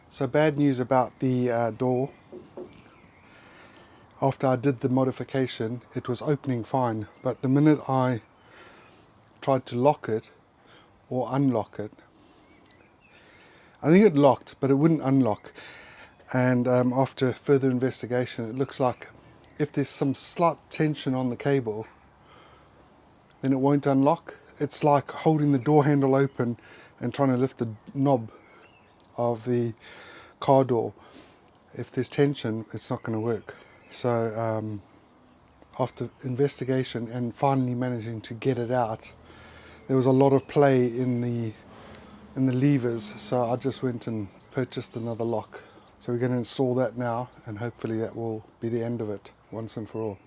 So bad news about the door. After I did the modification, it was opening fine, but the minute I tried to lock it or unlock it, I think it locked, but it wouldn't unlock. And after further investigation, it looks like if there's some slight tension on the cable, then it won't unlock. It's like holding the door handle open and trying to lift the knob of the car door. If there's tension, it's not going to work. So after investigation and finally managing to get it out, there was a lot of play in the levers, so I just went and purchased another lock. So we're going to install that now, and hopefully that will be the end of it once and for all.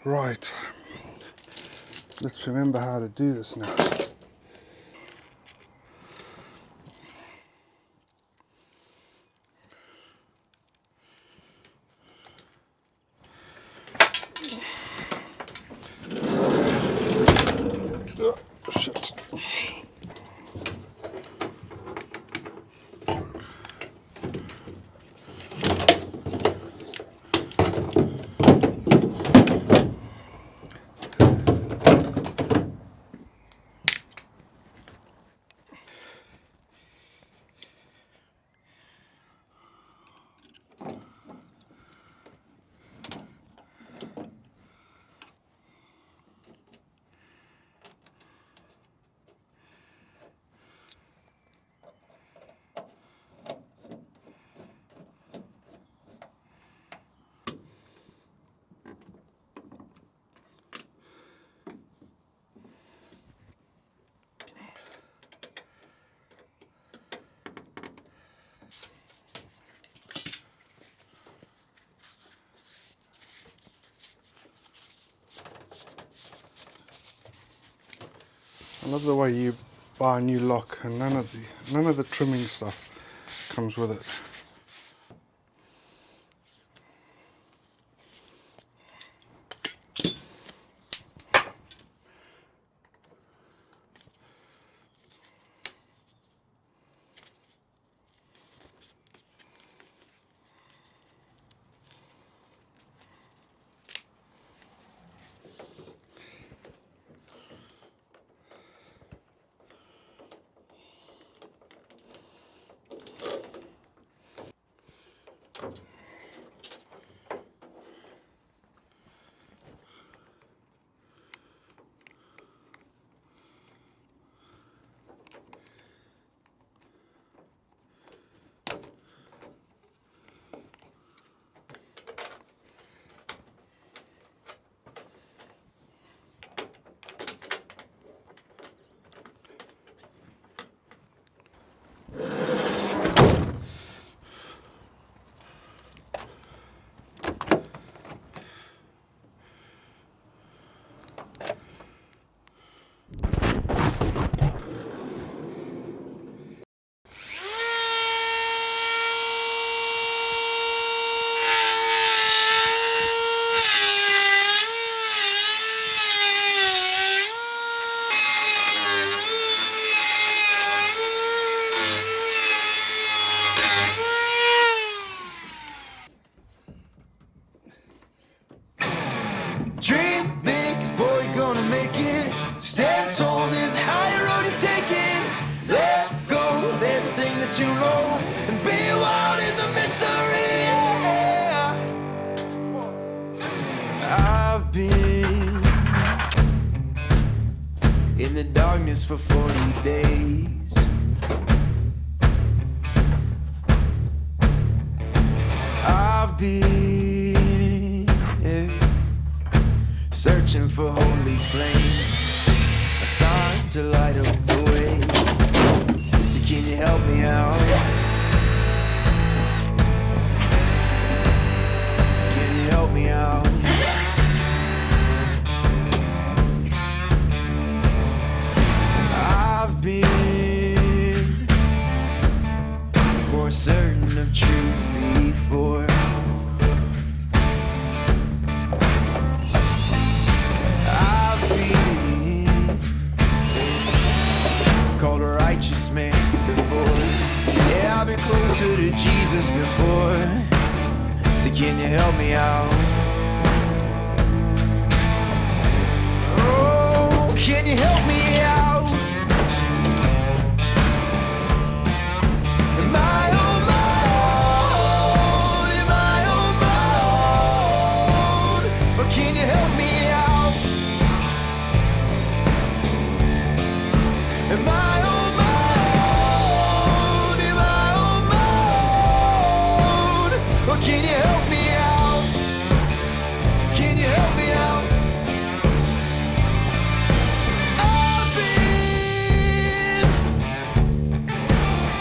Right, let's remember how to do this now. Oh, shit. I love the way you buy a new lock and none of the trimming stuff comes with it. Dream big, 'cause boy, you're gonna make it. Stand tall, there's a higher road to take it. Let go of everything that you know and be wild in the mystery. I've been in the darkness for 40 days. I've been searching for holy flames, a sign to light up the way. So can you help me out? Can you help me out? I've been more certain of truth before. Jesus before. So can you help me out? Oh, can you help me out? Am I on my own? Am I on my own? Or can you help me out? Am I on my own? Am I on my own? Or can you help me out? Can you help me out? I've been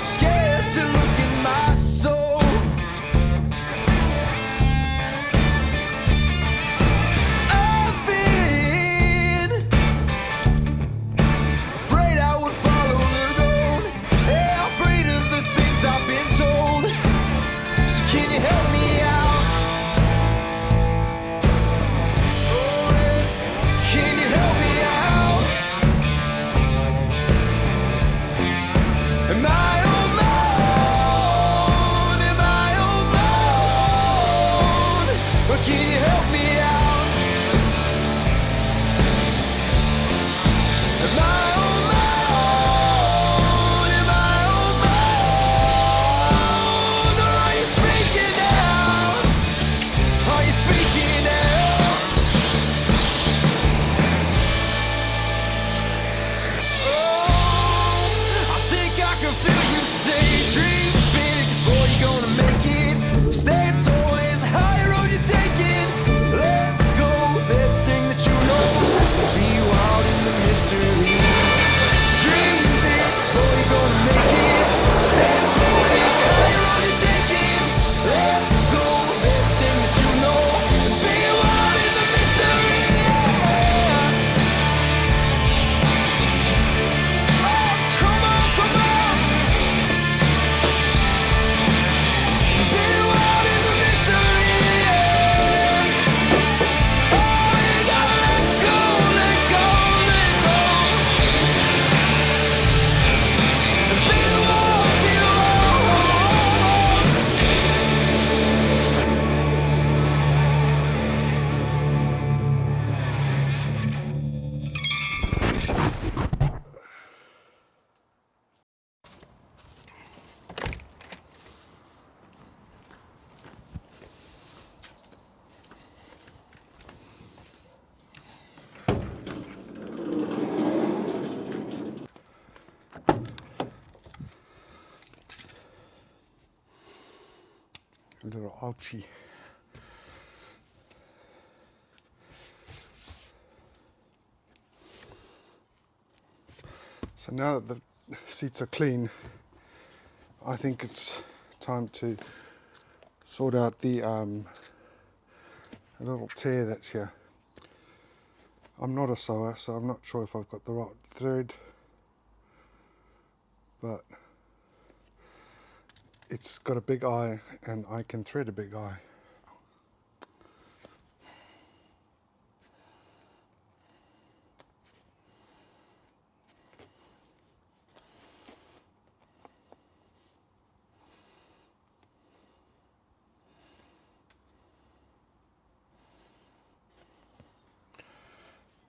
scared to look in my soul. I've been afraid I would follow the road. Yeah, afraid of the things I've been told. So can you help me out? Oh, yeah. Can you help me out? Am I on my own? Am I on my own? Or can you help me out? Am I on my own? Am I on my own? Or are you speaking now? Are you speaking now? Oh, I think I can feel you say, dream big, 'cause boy, you're gonna make it. Stand tall, there's a higher road you're taking. Let go of everything that you know. Be wild in the mystery. Dream big, 'cause boy, you're gonna make it. Stand tall, there's a higher road you're taking. Let go of everything that you know. Be wild in the mystery. Oh, come on, come on. Be wild in the mystery. Oh, you gotta let go, let go, let go. Be wild, be wild. A little ouchie. So now that the seats are clean, I think it's time to sort out the little tear that's here. I'm not a sewer, so I'm not sure if I've got the right thread, but it's got a big eye and I can thread a big eye.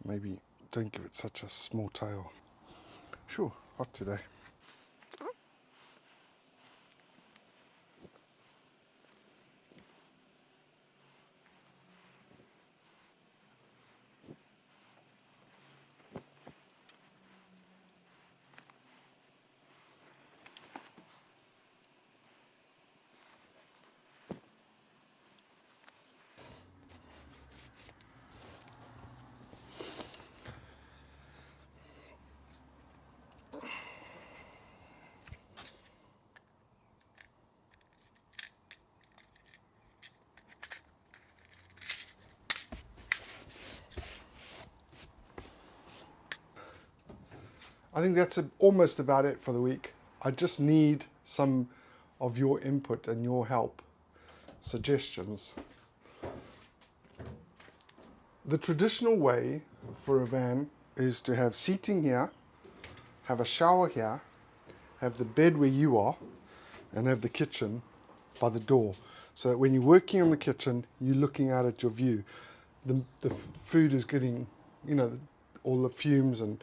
Maybe don't give it such a small tail. Sure, hot today. I think that's almost about it for the week. I just need some of your input and your help, suggestions. The traditional way for a van is to have seating here, have a shower here, have the bed where you are, and have the kitchen by the door, so that when you're working on the kitchen, you're looking out at your view. The food is getting, you know, all the fumes and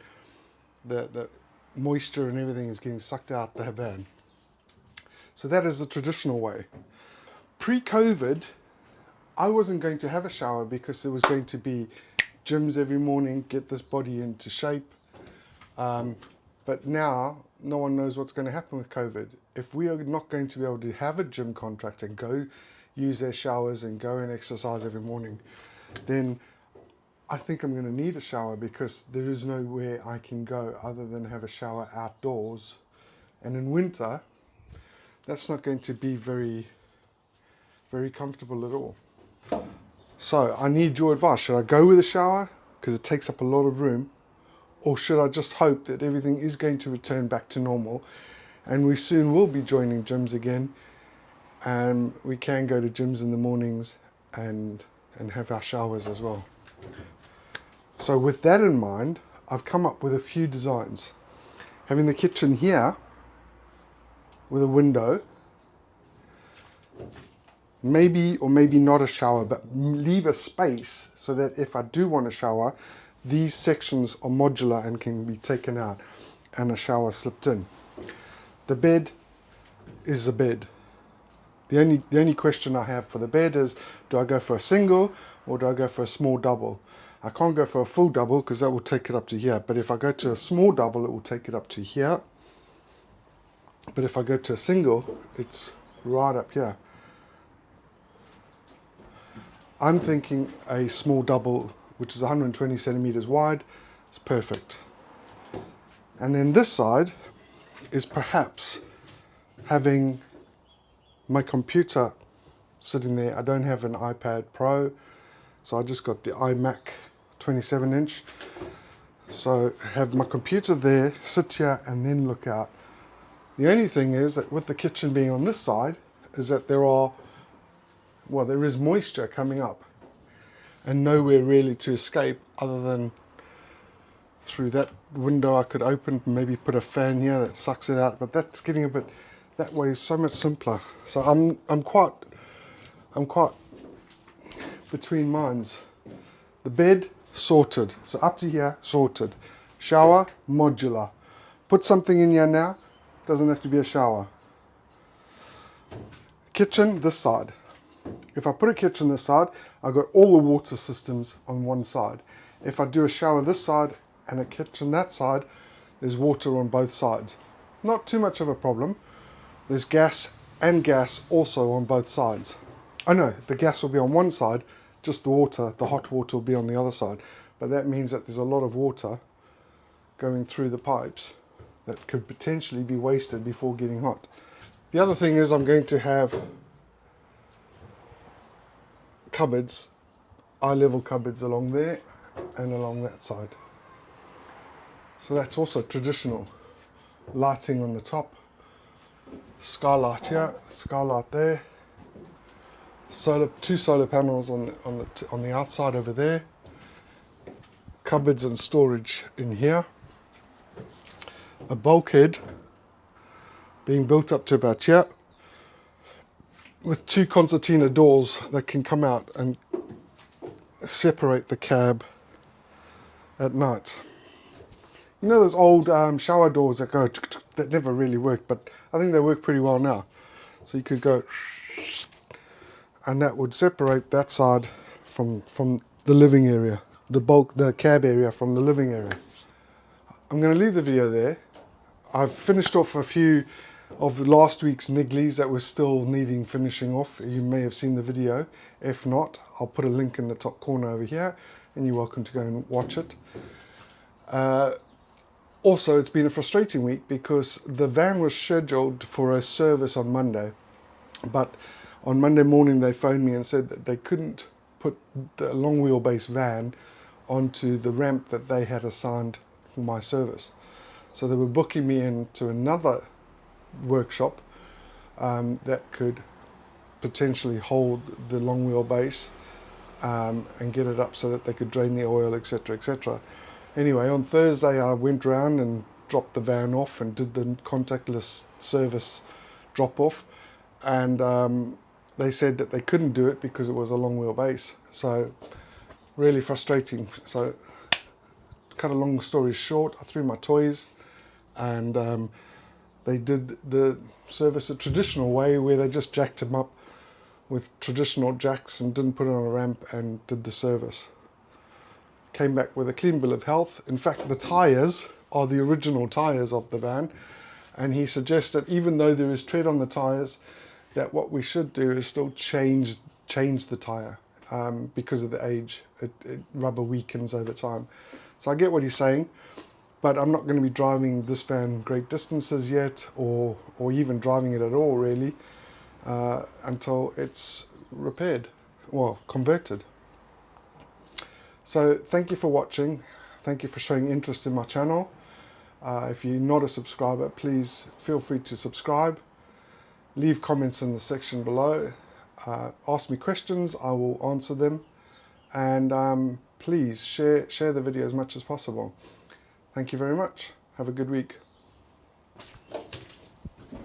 the moisture and everything is getting sucked out the van. So that is the traditional way. Pre-COVID, I wasn't going to have a shower because there was going to be gyms every morning, get this body into shape. But now, no one knows what's going to happen with COVID. If we are not going to be able to have a gym contract and go use their showers and go and exercise every morning, then I think I'm going to need a shower, because there is nowhere I can go other than have a shower outdoors. And in winter, that's not going to be very comfortable at all. So I need your advice. Should I go with a shower because it takes up a lot of room, or should I just hope that everything is going to return back to normal and we soon will be joining gyms again, and we can go to gyms in the mornings and have our showers as well? So with that in mind, I've come up with a few designs. Having the kitchen here with a window, maybe or maybe not a shower, but leave a space so that if I do want a shower, these sections are modular and can be taken out and a shower slipped in. The bed is a bed. The only question I have for the bed is, do I go for a single or do I go for a small double? I can't go for a full double because that will take it up to here, but if I go to a small double, it will take it up to here. But if I go to a single, it's right up here. I'm thinking a small double, which is 120 centimeters wide, is perfect. And then this side is perhaps having my computer sitting there. I don't have an iPad Pro, so I just got the iMac 27-inch. So have my computer there, sit here and then look out. The only thing is that with the kitchen being on this side, is that there is moisture coming up and nowhere really to escape other than through that window I could open and maybe put a fan here that sucks it out, but that's getting a bit, that way is so much simpler. So I'm quite between minds. The bed sorted, so up to here sorted. Shower modular. Put something in here now, doesn't have to be a shower. Kitchen this side. If I put a kitchen this side, I've got all the water systems on one side. If I do a shower this side and a kitchen that side, there's water on both sides. Not too much of a problem. There's gas and gas also on both sides. Oh no, the gas will be on one side, just the water, the hot water will be on the other side. But that means that there's a lot of water going through the pipes that could potentially be wasted before getting hot. The other thing is I'm going to have cupboards, eye-level cupboards along there and along that side. So that's also traditional. Lighting on the top, skylight here, skylight there, two solar panels on the outside over there, cupboards and storage in here, a bulkhead being built up to about here, with two concertina doors that can come out and separate the cab at night. You know those old shower doors that go that never really work, but I think they work pretty well now. So you could go, and that would separate that side from the living area, the cab area from the living area. I'm going to leave the video there. I've finished off a few of last week's nigglies that were still needing finishing off. You may have seen the video. If not, I'll put a link in the top corner over here and you're welcome to go and watch it. Also, it's been a frustrating week because the van was scheduled for a service on Monday, but on Monday morning they phoned me and said that they couldn't put the long wheelbase van onto the ramp that they had assigned for my service. So they were booking me into another workshop that could potentially hold the long wheelbase and get it up so that they could drain the oil, etc, etc. Anyway, on Thursday I went round and dropped the van off and did the contactless service drop off, and they said that they couldn't do it because it was a long wheelbase. So really frustrating. So cut a long story short, I threw my toys, and they did the service a traditional way, where they just jacked them up with traditional jacks and didn't put it on a ramp and did the service. Came back with a clean bill of health. In fact, the tyres are the original tyres of the van, and he suggests that even though there is tread on the tyres, that what we should do is still change the tyre, because of the age. Rubber weakens over time. So I get what he's saying, but I'm not going to be driving this van great distances yet, or even driving it at all really, until it's repaired, well, converted. So thank you for watching. Thank you for showing interest in my channel. If you're not a subscriber, please feel free to subscribe. Leave comments in the section below. Ask me questions, I will answer them. And please share the video as much as possible. Thank you very much. Have a good week.